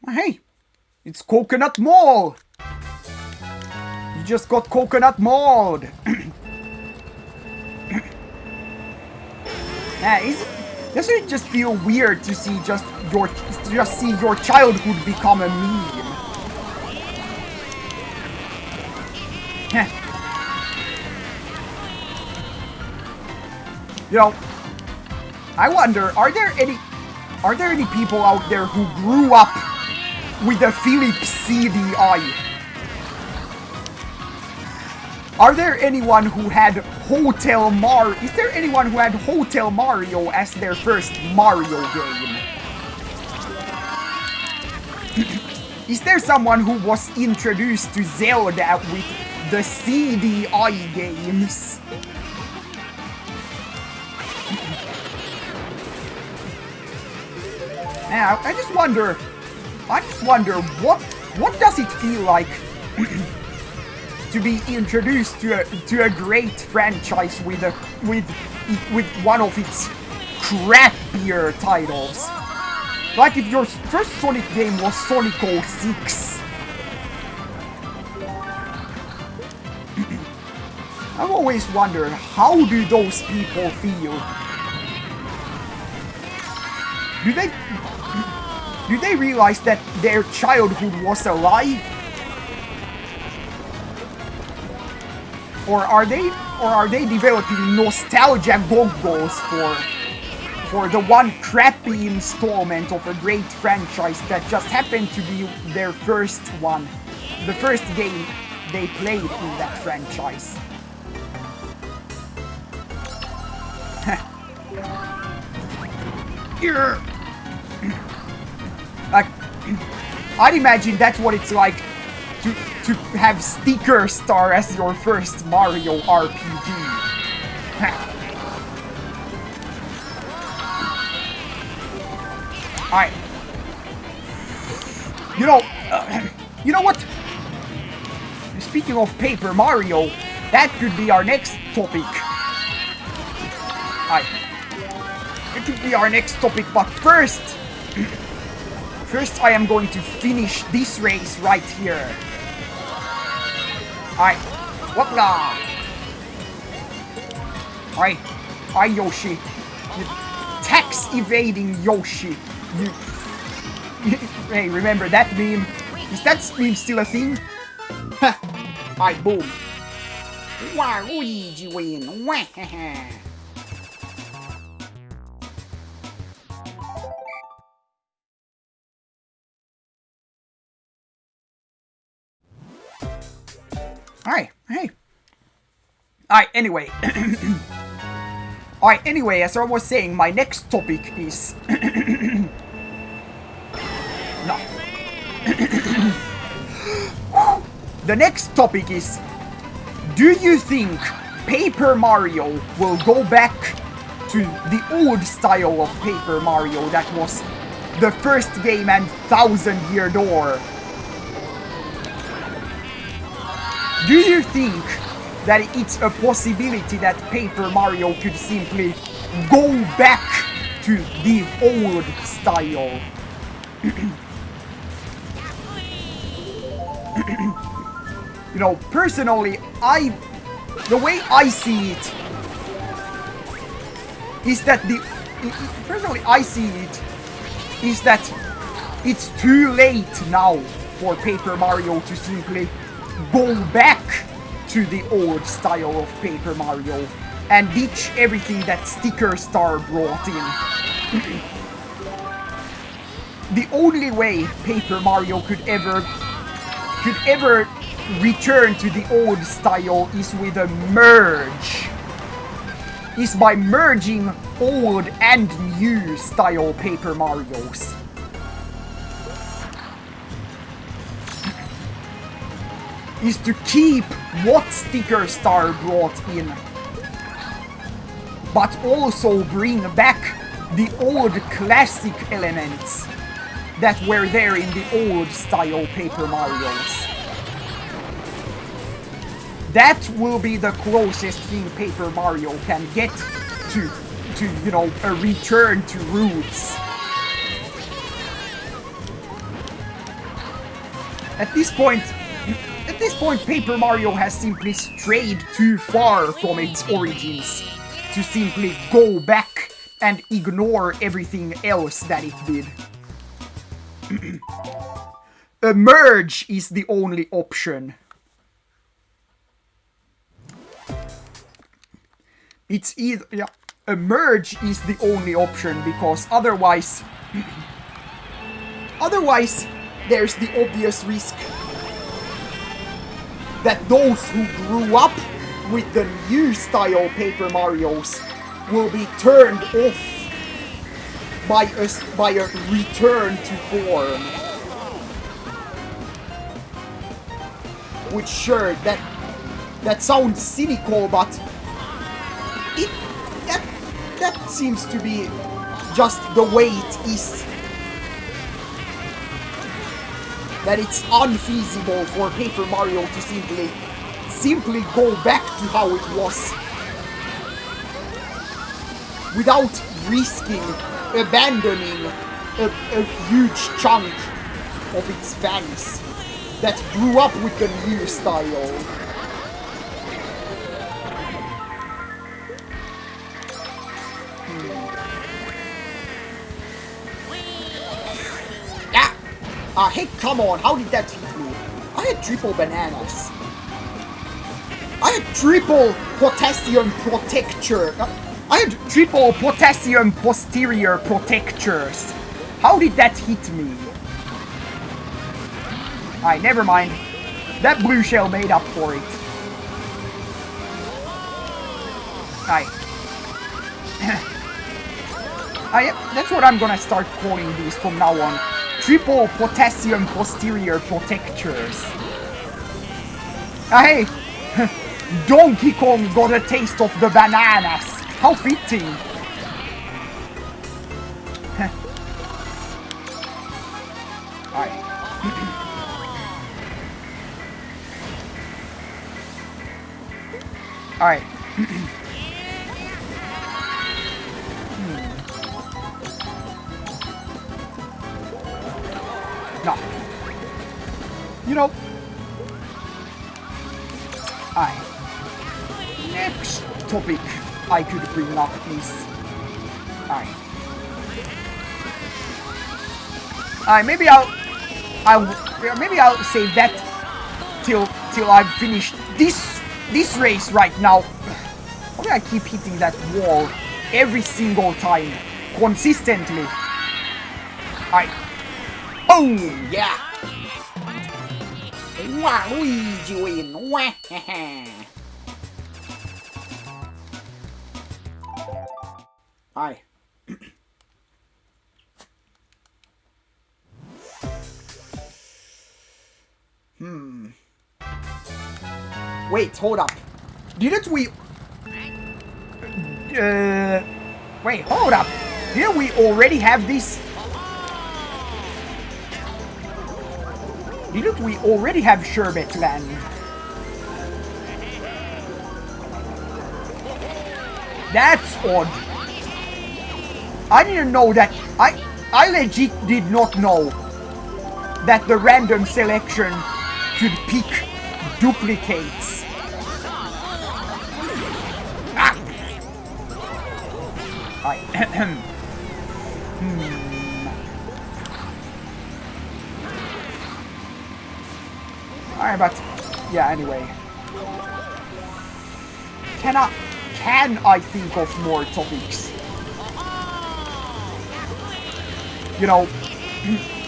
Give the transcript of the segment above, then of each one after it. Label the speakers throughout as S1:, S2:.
S1: Hey, it's Coconut Mall! You just got Coconut Malled! Doesn't it just feel weird to see your childhood become a meme? You know, I wonder, are there any people out there who grew up with a Philips CDI? Are there anyone who had Hotel Mario? Is there anyone who had Hotel Mario as their first Mario game? Is there someone who was introduced to Zelda with the CDI games? Now, I just wonder what does it feel like to be introduced to a great franchise with one of its crappier titles. Like if your first Sonic game was Sonic 06. I've always wondered, how do those people feel? Do they realize that their childhood was a lie? Or are they developing nostalgia goggles for the one crappy installment of a great franchise that just happened to be their first one, the first game they played in that franchise? Like, I'd imagine that's what it's like to have Sticker Star as your first Mario RPG. Alright. You know what? Speaking of Paper Mario, that could be our next topic. Alright. It could be our next topic, but first I am going to finish this race right here. Alright. Whoopla! Alright. Hi, Yoshi. You tax evading Yoshi. Hey, remember that meme? Is that meme still a thing? Alright, boom. Luigi win. Alright, hey. Alright, anyway. Alright, anyway, as I was saying, my next topic is... No. The next topic is... Do you think Paper Mario will go back to the old style of Paper Mario that was the first game and 1,000-year door? Do you think that it's a possibility that Paper Mario could simply go back to the old style? You know, personally, the way I see it is that it's too late now for Paper Mario to simply go back to the old style of Paper Mario and ditch everything that Sticker Star brought in. The only way Paper Mario could ever return to the old style is with a merge. Is by merging old and new style Paper Marios. Is to keep what Sticker Star brought in, but also bring back the old classic elements that were there in the old style Paper Marios. That will be the closest thing Paper Mario can get to you know, a return to roots. At this point, Paper Mario has simply strayed too far from its origins to simply go back and ignore everything else that it did. A merge is the only option. It's either... yeah, a merge is the only option, because otherwise... otherwise, there's the obvious risk that those who grew up with the new style Paper Marios will be turned off by a return to form. Which, sure, that sounds cynical, but that seems to be just the way it is. That it's unfeasible for Paper Mario to simply go back to how it was without risking abandoning a huge chunk of its fans that grew up with the new style. Hey, come on, how did that hit me? I had triple bananas. I had triple potassium protector. I had triple potassium posterior protectors. How did that hit me? Alright, never mind. That blue shell made up for it. Alright. That's what I'm gonna start calling these from now on. Triple potassium posterior protectors. Hey! Donkey Kong got a taste of the bananas. How fitting. Alright. Alright. No. You know. Next topic I could bring up is... maybe I'll save that till I've finished this race right now. Why do I keep hitting that wall every single time, consistently? Boom! Yeah! Luigi win! Wait, hold up. Didn't we... Wait, hold up. Didn't we already have this? Didn't we already have Sherbet Land? That's odd. I didn't know that. I legit did not know that the random selection could pick duplicates. Alright, but yeah, anyway. Can I think of more topics? You know,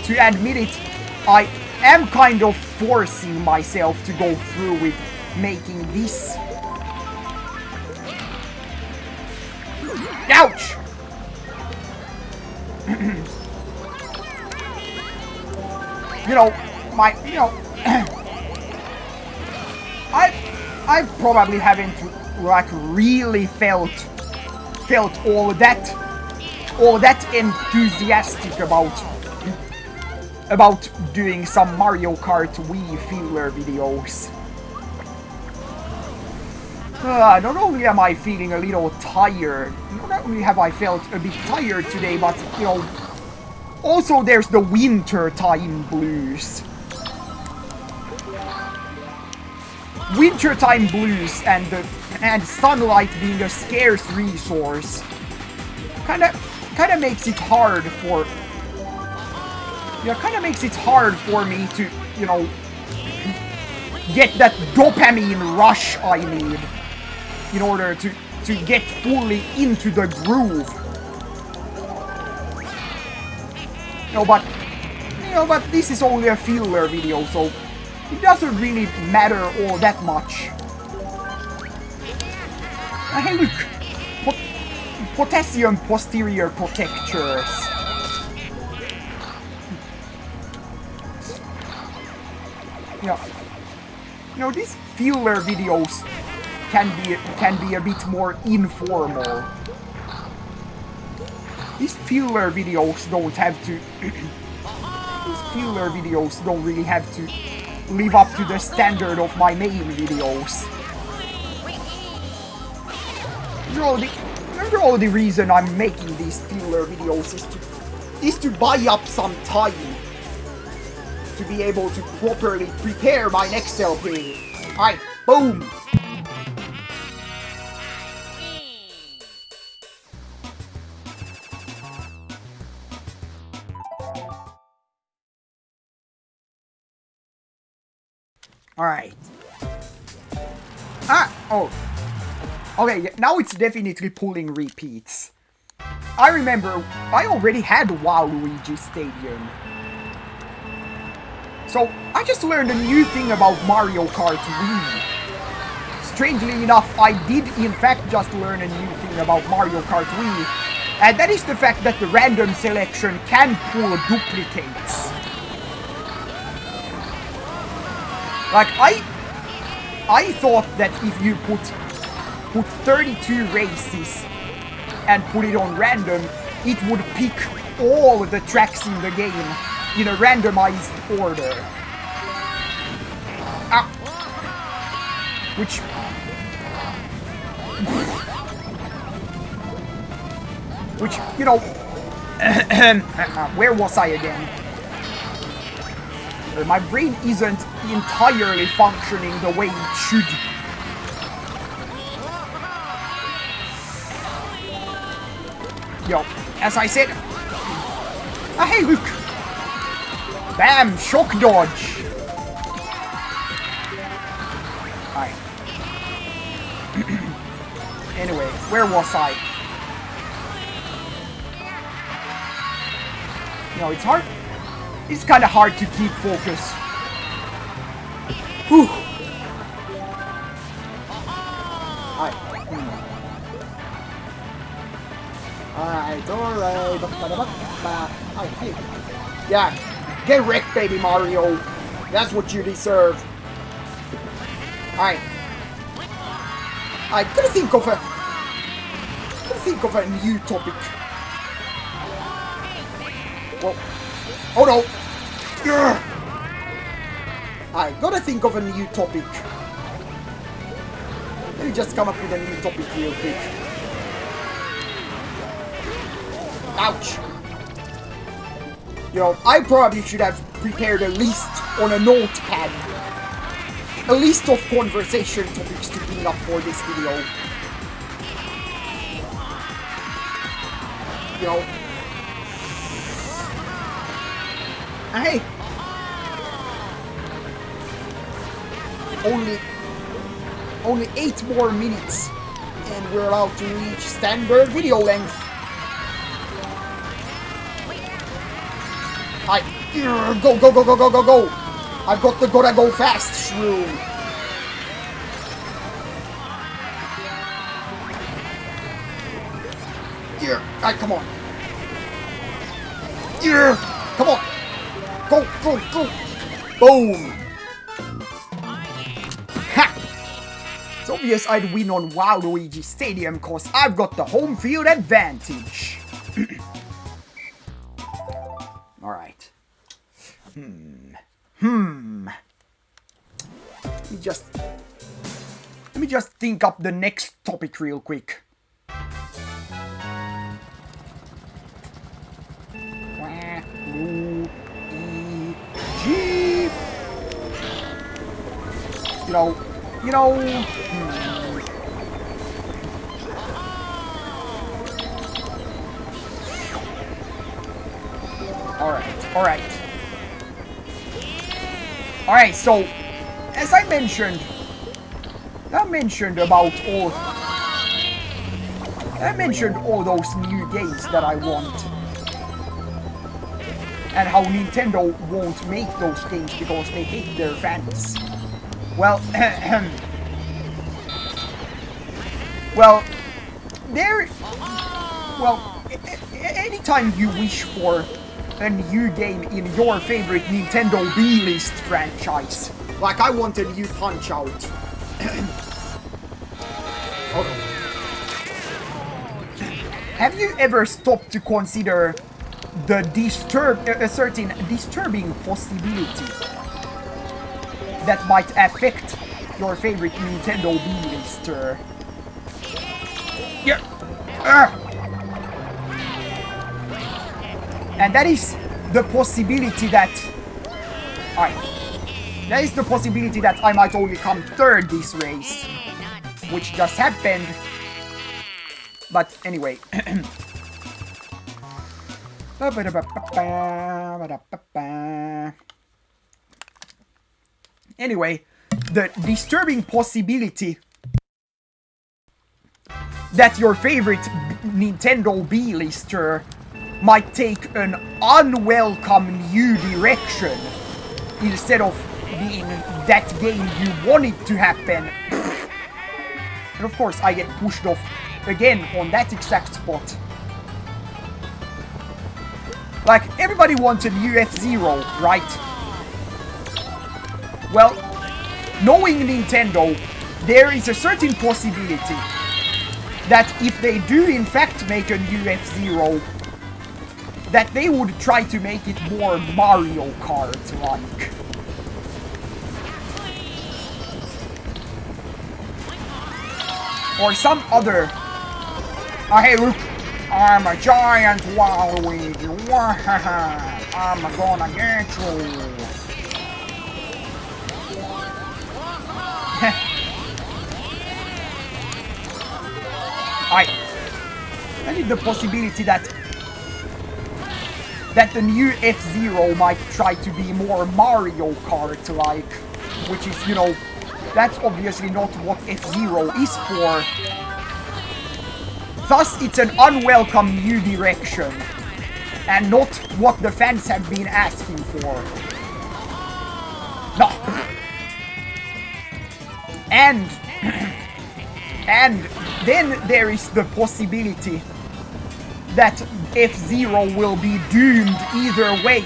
S1: to admit it, I am kind of forcing myself to go through with making this. Ouch! I probably haven't like really felt all that enthusiastic about doing some Mario Kart Wii filler videos. Not only am I feeling a little tired, not only have I felt a bit tired today, but, you know, also there's the winter time blues. wintertime blues and sunlight being a scarce resource kind of makes it hard for me to, you know, get that dopamine rush I need in order to get fully into the groove. But this is only a filler video, so it doesn't really matter all that much. Hey, look! Potassium posterior protectors. These filler videos can be a bit more informal. These filler videos don't have to. These filler videos don't really have to live up to the standard of my main videos. The only reason I'm making these filler videos is to buy up some time to be able to properly prepare my next LP. Alright, boom! Alright. Okay, now it's definitely pulling repeats. I remember I already had Waluigi Stadium. So I just learned a new thing about Mario Kart Wii. Strangely enough, I did in fact just learn a new thing about Mario Kart Wii. And that is the fact that the random selection can pull duplicates. Like, I thought that if you put 32 races and put it on random, it would pick all the tracks in the game in a randomized order. Which, you know, where was I again? My brain isn't entirely functioning the way it should. As I said... hey, look! Bam! Shock dodge! Alright. Anyway, where was I? It's hard. It's kind of hard to keep focus. Whew. Alright. Yeah, get wrecked, baby Mario. That's what you deserve. Alright. I gotta think of a new topic. Whoa. Oh no! Urgh. I gotta think of a new topic. Let me just come up with a new topic real quick. Ouch! I probably should have prepared a list on a notepad. A list of conversation topics to bring up for this video. Hey! Only 8 more minutes and we're allowed to reach standard video length. Go! I've got the gotta go fast shroom. Here, come on. Here, come on. Go. Boom. Ha! It's obvious I'd win on Waluigi Stadium cause I've got the home field advantage. Alright. Let me just think up the next topic real quick. You know... Alright. Alright, so, as I mentioned all those new games that I want. And how Nintendo won't make those games because they hate their fans. Well, anytime you wish for a new game in your favorite Nintendo B-list franchise, like I want a new Punch-Out. Okay. Have you ever stopped to consider the certain disturbing possibility that might affect your favorite Nintendo B-lister? Yeah. And that is the possibility that I might only come third this race, which just happened. But anyway. Anyway, the disturbing possibility that your favorite Nintendo B-lister might take an unwelcome new direction instead of being that game you want it to happen. And of course I get pushed off again on that exact spot. Like, everybody wants a new F-Zero, right? Well, knowing Nintendo, there is a certain possibility that if they do in fact make a new F-Zero, that they would try to make it more Mario Kart-like. Or some other... Oh, hey, look! I'm a giant Waluigi! I'm gonna get you! I need the possibility that the new F-Zero might try to be more Mario Kart-like, which is, you know, that's obviously not what F-Zero is for. Thus, it's an unwelcome new direction, and not what the fans have been asking for. No. And then there is the possibility that F-Zero will be doomed either way.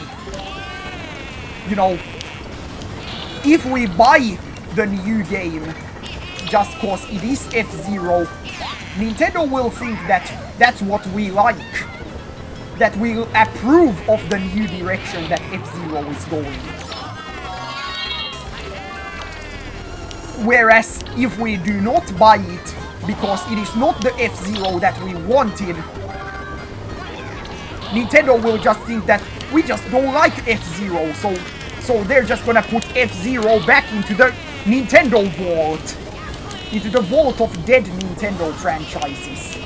S1: You know, if we buy the new game just cause it is F-Zero, Nintendo will think that that's what we like. That we'll approve of the new direction that F-Zero is going. Whereas if we do not buy it because it is not the F-Zero that we wanted, Nintendo will just think that we just don't like F-Zero, so they're just gonna put F-Zero back into the Nintendo vault. Into the vault of dead Nintendo franchises.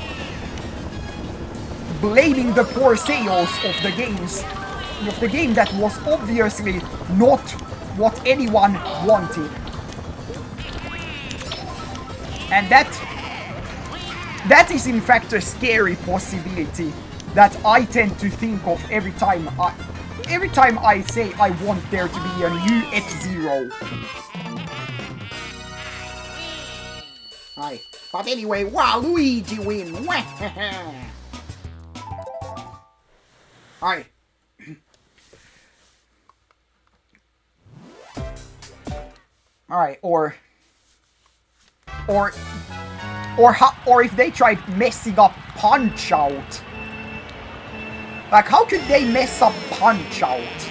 S1: Blaming the poor sales of the games, of the game that was obviously not what anyone wanted. And that is in fact a scary possibility that I tend to think of every time I say I want there to be a new F-Zero. Aye. But anyway, Waluigi win! Aye. Alright, or if they tried messing up Punch-Out. Like, how could they mess up Punch-Out?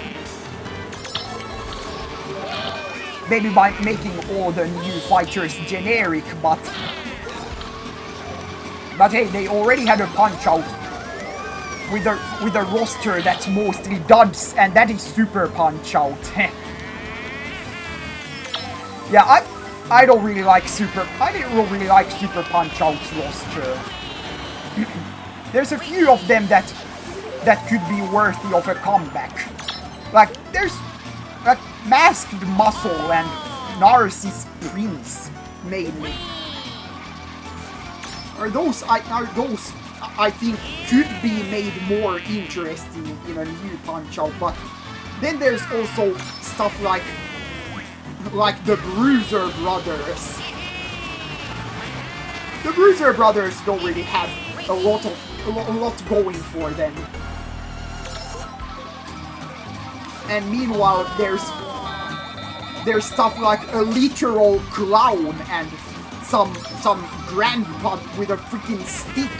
S1: Maybe by making all the new fighters generic, but hey, they already had a Punch-Out with a roster that's mostly duds, and that is Super Punch-Out. Yeah, I don't really like I didn't really like Super Punch-Out's roster. There's a few of them that could be worthy of a comeback. Like, there's like Masked Muscle and Narcissus Prince, mainly. Are those I think could be made more interesting in a new Punch-Out, but then there's also stuff like the Bruiser Brothers. The Bruiser Brothers don't really have a lot going for them. And meanwhile, there's stuff like a literal clown and some grandpa with a freaking stick.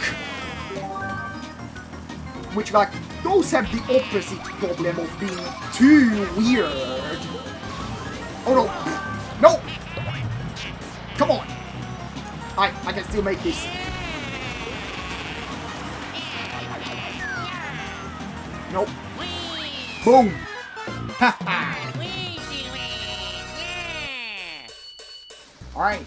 S1: Which, like, those have the opposite problem of being too weird. Oh no! No! Come on! I can still make this. Nope. Boom! Haha! Alright.